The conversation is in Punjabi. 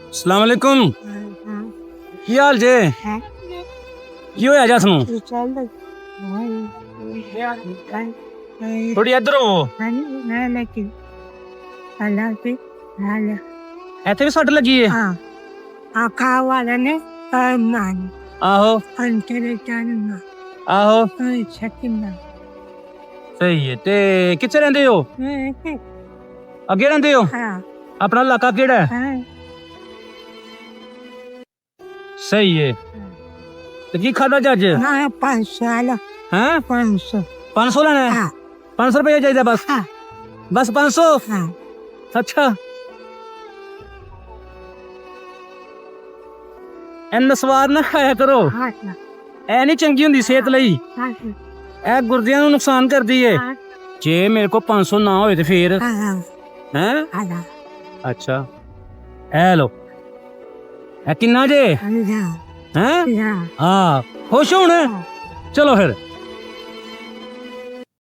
अस्सलाम वालेकुम की हाल जे की होया जस नूं थोड़ी इधर हो ਇੱਥੇ ਵੀ ਸੱਟ ਲੱਗੀ ਏ ਆਹੋ ਆਹੋ ਸਹੀ ਹੈ ਤੇ ਕਿੱਥੇ ਰਹਿੰਦੇ ਹੋ ਅੱਗੇ ਰਹਿੰਦੇ ਹੋ ਆਪਣਾ ਇਲਾਕਾ ਕਿਹੜਾ ਹੈ ਸਹੀ ਹੈ ਤੇ ਕੀ ਖਾਦਾ ਜੱਜ ਹੈ 500 ਲੈਣਾ ਹੈ 500 ਰੁਪਏ ਚਾਹੀਦਾ ਬਸ 500 ਅੱਛਾ ਇੰਨਾ ਸਵਾਦ ਨਾ ਖਾਇਆ ਕਰੋ ਇਹ ਨਹੀਂ ਚੰਗੀ ਹੁੰਦੀ ਸਿਹਤ ਲਈ ਇਹ ਗੁਰਦਿਆਂ ਨੂੰ ਨੁਕਸਾਨ ਕਰਦੀ ਏ ਜੇ ਮੇਰੇ ਕੋਲ 500 ਨਾ ਹੋਏ ਤੇ ਫੇਰ ਹੈ ਅੱਛਾ ਇਹ ਲੋ ਇਹ ਕਿੰਨਾ ਜੇ ਹੈ ਹਾਂ ਖੁਸ਼ ਹੋਣ ਚਲੋ ਫਿਰ